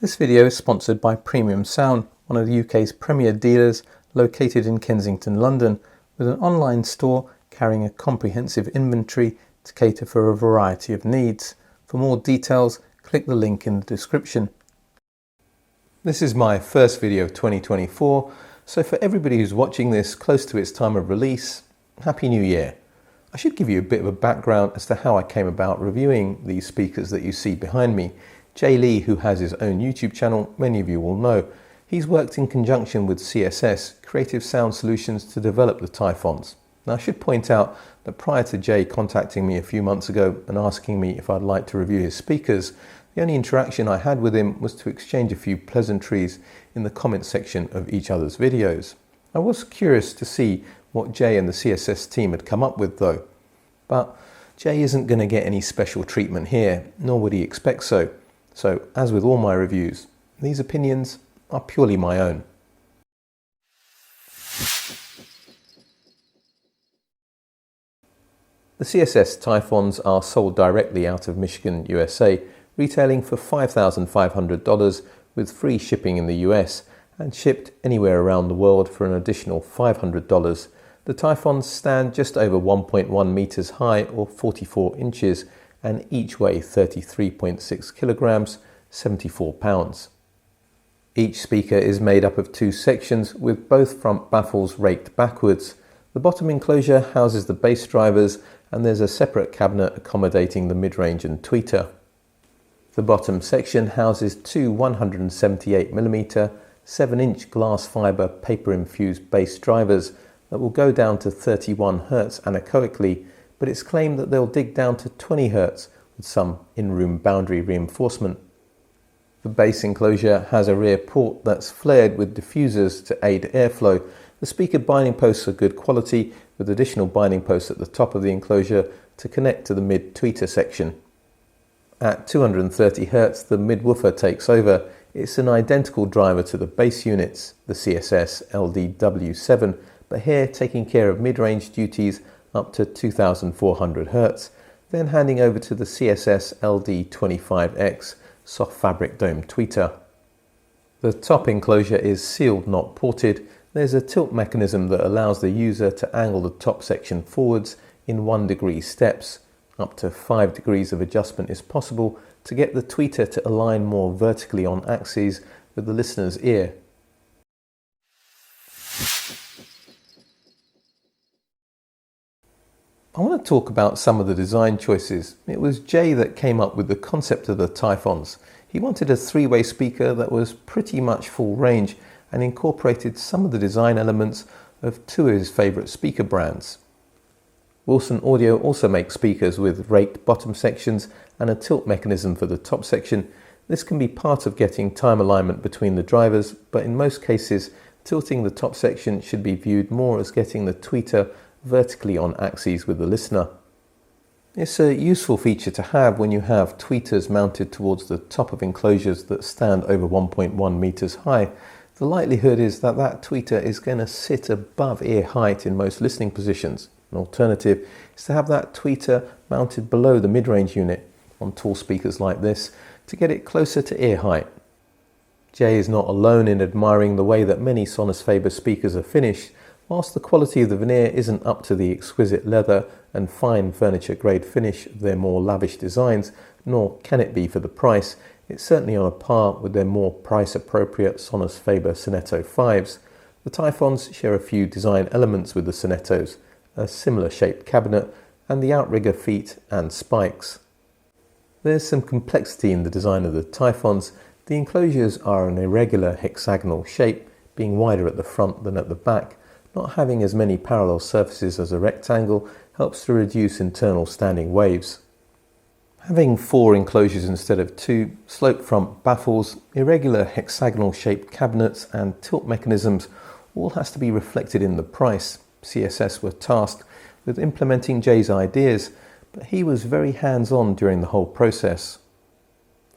This video is sponsored by Premium Sound, one of the UK's premier dealers located in Kensington, London, with an online store carrying a comprehensive inventory to cater for a variety of needs. For more details, click the link in the description. This is my first video of 2024, so for everybody who's watching this close to its time of release, Happy New Year. I should give you a bit of a background as to how I came about reviewing these speakers that you see behind me. Jay Lee, who has his own YouTube channel, many of you will know, he's worked in conjunction with CSS, Creative Sound Solutions, to develop the Typhons. Now I should point out that prior to Jay contacting me a few months ago and asking me if I'd like to review his speakers, the only interaction I had with him was to exchange a few pleasantries in the comment section of each other's videos. I was curious to see what Jay and the CSS team had come up with though. But Jay isn't going to get any special treatment here, nor would he expect so. So, as with all my reviews, these opinions are purely my own. The CSS Typhons are sold directly out of Michigan, USA, retailing for $5,500 with free shipping in the US and shipped anywhere around the world for an additional $500. The Typhons stand just over 1.1 meters high or 44 inches and each weigh 33.6 kilograms, 74 pounds. Each speaker is made up of two sections with both front baffles raked backwards. The bottom enclosure houses the bass drivers and there's a separate cabinet accommodating the mid-range and tweeter. The bottom section houses two 178mm 7-inch glass fibre paper-infused bass drivers that will go down to 31 Hz anechoically, but it's claimed that they'll dig down to 20 Hz with some in-room boundary reinforcement. The bass enclosure has a rear port that's flared with diffusers to aid airflow. The speaker binding posts are good quality, with additional binding posts at the top of the enclosure to connect to the mid-tweeter section. At 230 Hz, the mid-woofer takes over. It's an identical driver to the bass units, the CSS LDW7, but here taking care of mid-range duties up to 2400 Hz, then handing over to the CSS LD25X soft fabric dome tweeter. The top enclosure is sealed, not ported. There's a tilt mechanism that allows the user to angle the top section forwards in 1 degree steps. Up to 5 degrees of adjustment is possible to get the tweeter to align more vertically on axes with the listener's ear. I want to talk about some of the design choices. It was Jay that came up with the concept of the Typhons. He wanted a three-way speaker that was pretty much full range and incorporated some of the design elements of two of his favourite speaker brands. Wilson Audio also makes speakers with raked bottom sections and a tilt mechanism for the top section. This can be part of getting time alignment between the drivers, but in most cases, tilting the top section should be viewed more as getting the tweeter vertically on axes with the listener. It's a useful feature to have when you have tweeters mounted towards the top of enclosures that stand over 1.1 meters high. The likelihood is that that tweeter is going to sit above ear height in most listening positions. An alternative is to have that tweeter mounted below the mid-range unit on tall speakers like this to get it closer to ear height. Jay is not alone in admiring the way that many Sonus Faber speakers are finished. Whilst the quality of the veneer isn't up to the exquisite leather and fine furniture-grade finish of their more lavish designs, nor can it be for the price, it's certainly on a par with their more price-appropriate Sonus Faber Sonetto 5s. The Typhons share a few design elements with the Sonettos, a similar shaped cabinet, and the outrigger feet and spikes. There's some complexity in the design of the Typhons. The enclosures are an irregular hexagonal shape, being wider at the front than at the back. Not having as many parallel surfaces as a rectangle helps to reduce internal standing waves. Having 4 enclosures instead of 2, sloped front baffles, irregular hexagonal shaped cabinets and tilt mechanisms all has to be reflected in the price. CSS were tasked with implementing Jay's ideas, but he was very hands-on during the whole process.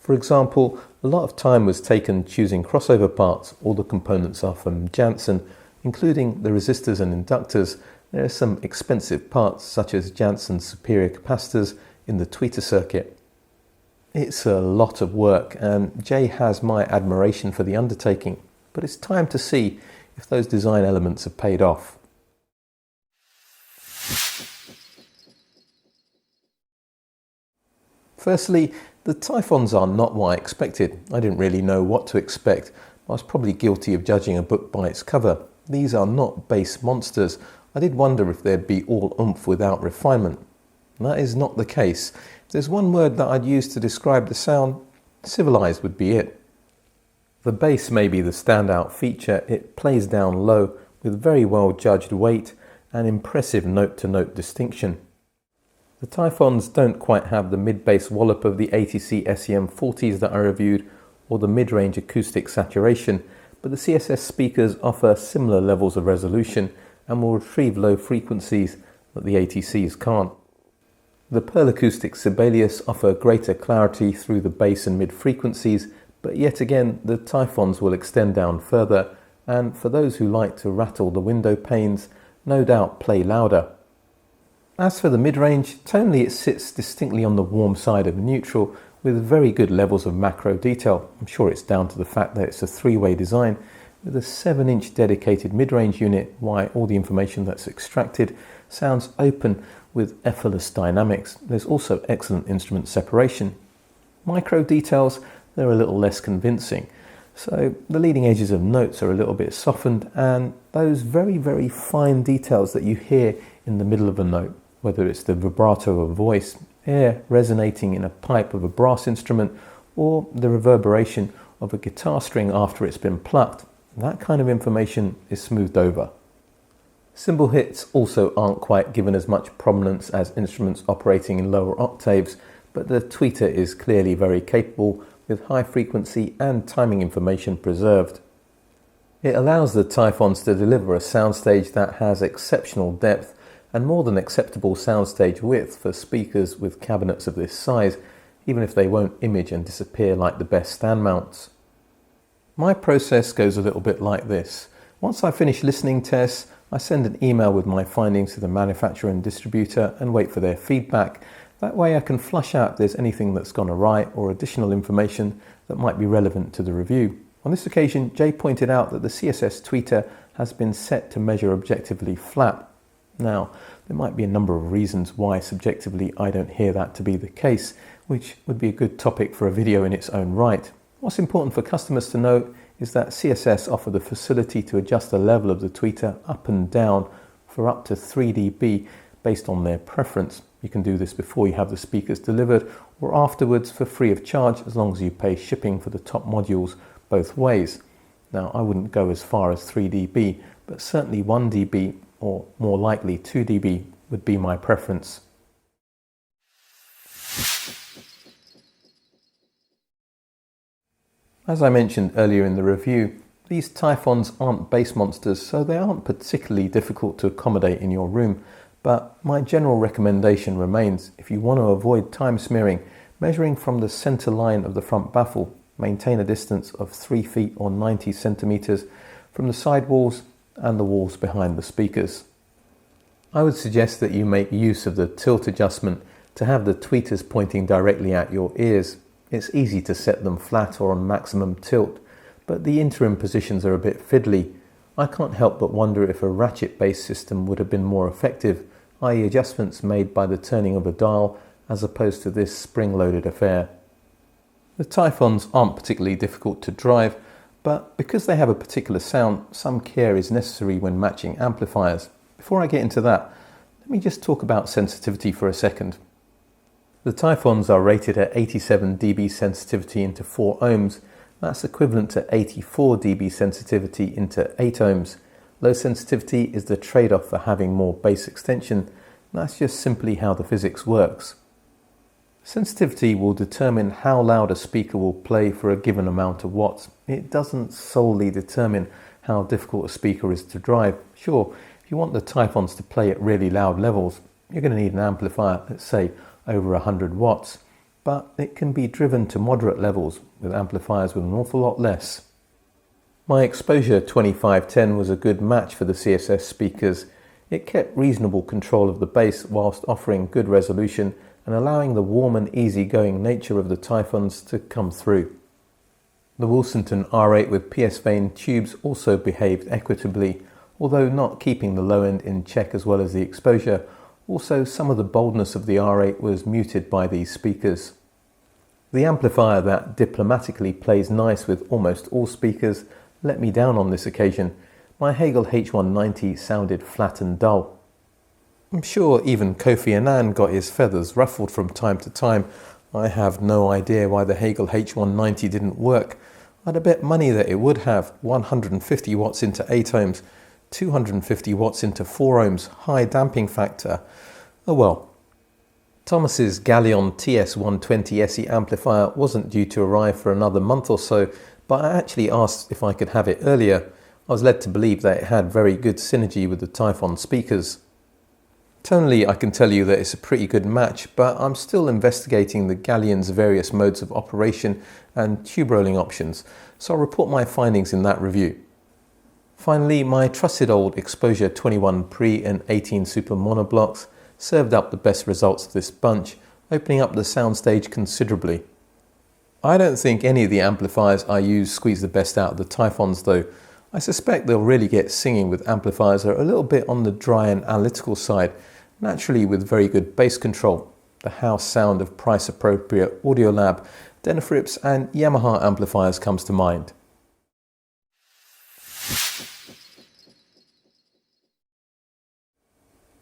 For example, a lot of time was taken choosing crossover parts. All the components are from Janssen, including the resistors and inductors. There are some expensive parts such as Janssen's superior capacitors in the tweeter circuit. It's a lot of work, and Jay has my admiration for the undertaking, but it's time to see if those design elements have paid off. Firstly, the Typhons are not what I expected. I didn't really know what to expect. I was probably guilty of judging a book by its cover. These are not bass monsters. I did wonder if they'd be all oomph without refinement. That is not the case. If there's one word that I'd use to describe the sound, civilized would be it. The bass may be the standout feature. It plays down low with very well judged weight and impressive note-to-note distinction. The Typhons don't quite have the mid-bass wallop of the ATC SEM40s that I reviewed, or the mid-range acoustic saturation, but the CSS speakers offer similar levels of resolution and will retrieve low frequencies that the ATCs can't. The Pearl Acoustic Sibelius offer greater clarity through the bass and mid frequencies, but yet again the Typhons will extend down further, and for those who like to rattle the window panes, no doubt play louder. As for the mid-range, tonally it sits distinctly on the warm side of neutral with very good levels of macro detail. I'm sure it's down to the fact that it's a three-way design with a 7-inch dedicated mid-range unit, why all the information that's extracted sounds open with effortless dynamics. There's also excellent instrument separation. Micro details, they're a little less convincing. So the leading edges of notes are a little bit softened, and those very, very fine details that you hear in the middle of a note, whether it's the vibrato of a voice, air resonating in a pipe of a brass instrument, or the reverberation of a guitar string after it's been plucked, that kind of information is smoothed over. Cymbal hits also aren't quite given as much prominence as instruments operating in lower octaves, but the tweeter is clearly very capable with high frequency and timing information preserved. It allows the Typhons to deliver a soundstage that has exceptional depth and more than acceptable soundstage width for speakers with cabinets of this size, even if they won't image and disappear like the best stand mounts. My process goes a little bit like this. Once I finish listening tests, I send an email with my findings to the manufacturer and distributor and wait for their feedback. That way I can flush out if there's anything that's gone awry or additional information that might be relevant to the review. On this occasion, Jay pointed out that the CSS tweeter has been set to measure objectively flat. Now, there might be a number of reasons why subjectively I don't hear that to be the case, which would be a good topic for a video in its own right. What's important for customers to know is that CSS offer the facility to adjust the level of the tweeter up and down for up to 3 dB based on their preference. You can do this before you have the speakers delivered or afterwards for free of charge, as long as you pay shipping for the top modules both ways. Now, I wouldn't go as far as 3 dB, but certainly 1 dB or more likely 2 dB would be my preference. As I mentioned earlier in the review, these Typhons aren't bass monsters, so they aren't particularly difficult to accommodate in your room, but my general recommendation remains, if you want to avoid time smearing, measuring from the center line of the front baffle, maintain a distance of 3 feet or 90 centimeters from the side walls and the walls behind the speakers. I would suggest that you make use of the tilt adjustment to have the tweeters pointing directly at your ears. It's easy to set them flat or on maximum tilt, but the interim positions are a bit fiddly. I can't help but wonder if a ratchet-based system would have been more effective, i.e. adjustments made by the turning of a dial as opposed to this spring-loaded affair. The Typhons aren't particularly difficult to drive, but because they have a particular sound, some care is necessary when matching amplifiers. Before I get into that, let me just talk about sensitivity for a second. The Typhons are rated at 87 dB sensitivity into 4 ohms. That's equivalent to 84 dB sensitivity into 8 ohms. Low sensitivity is the trade-off for having more bass extension. That's just simply how the physics works. Sensitivity will determine how loud a speaker will play for a given amount of watts. It doesn't solely determine how difficult a speaker is to drive. Sure, if you want the Typhons to play at really loud levels, you're going to need an amplifier, let's say, over 100 watts, but it can be driven to moderate levels with amplifiers with an awful lot less. My Exposure 2510 was a good match for the CSS speakers. It kept reasonable control of the bass whilst offering good resolution and allowing the warm and easygoing nature of the Typhons to come through. The Wilsonton R8 with PS vane tubes also behaved equitably, although not keeping the low end in check as well as the exposure. Also, some of the boldness of the R8 was muted by these speakers. The amplifier that diplomatically plays nice with almost all speakers let me down on this occasion. My Hagel H190 sounded flat and dull. I'm sure even Kofi Annan got his feathers ruffled from time to time. I have no idea why the Hagel H190 didn't work. I'd have bet money that it would have. 150 watts into 8 ohms, 250 watts into 4 ohms, high damping factor. Oh well. Thomas's Galleon TS120 SE amplifier wasn't due to arrive for another month or so, but I actually asked if I could have it earlier. I was led to believe that it had very good synergy with the Typhon speakers. Tonally, I can tell you that it's a pretty good match, but I'm still investigating the Galleon's various modes of operation and tube rolling options, so I'll report my findings in that review. Finally, my trusted old Exposure 21 Pre and 18 Super monoblocks served up the best results of this bunch, opening up the soundstage considerably. I don't think any of the amplifiers I use squeeze the best out of the Typhons though. I suspect they'll really get singing with amplifiers that are a little bit on the dry and analytical side, naturally with very good bass control. The house sound of price-appropriate Audiolab, Denafrips and Yamaha amplifiers comes to mind.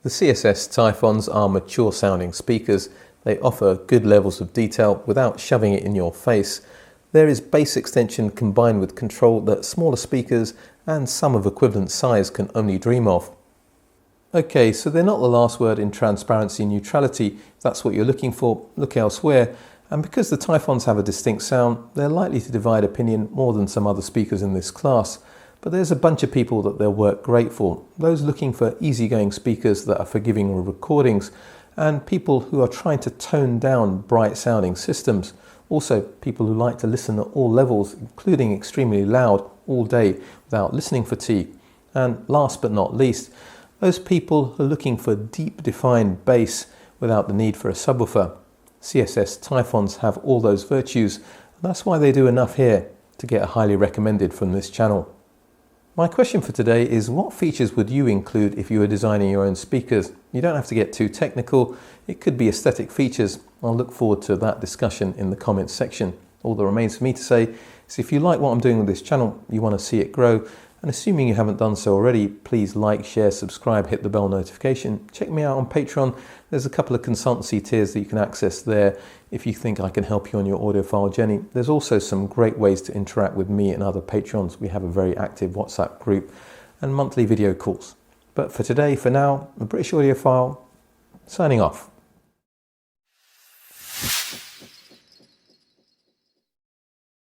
The CSS Typhons are mature sounding speakers. They offer good levels of detail without shoving it in your face. There is bass extension combined with control that smaller speakers and some of equivalent size can only dream of. Okay, so they're not the last word in transparency and neutrality. If that's what you're looking for, look elsewhere. And because the Typhons have a distinct sound, they're likely to divide opinion more than some other speakers in this class. But there's a bunch of people that they'll work great for. Those looking for easygoing speakers that are forgiving with recordings, and people who are trying to tone down bright sounding systems. Also, people who like to listen at all levels, including extremely loud, all day without listening fatigue. And last but not least, those people who are looking for deep defined bass without the need for a subwoofer. CSS Typhons have all those virtues, and that's why they do enough here to get a highly recommended from this channel. My question for today is, what features would you include if you were designing your own speakers? You don't have to get too technical, it could be aesthetic features. I'll look forward to that discussion in the comments section. All that remains for me to say is, if you like what I'm doing with this channel, you want to see it grow, and assuming you haven't done so already, please like, share, subscribe, hit the bell notification. Check me out on Patreon. There's a couple of consultancy tiers that you can access there if you think I can help you on your audiophile journey. There's also some great ways to interact with me and other patrons. We have a very active WhatsApp group and monthly video calls. But for today, for now, the British Audiophile, signing off.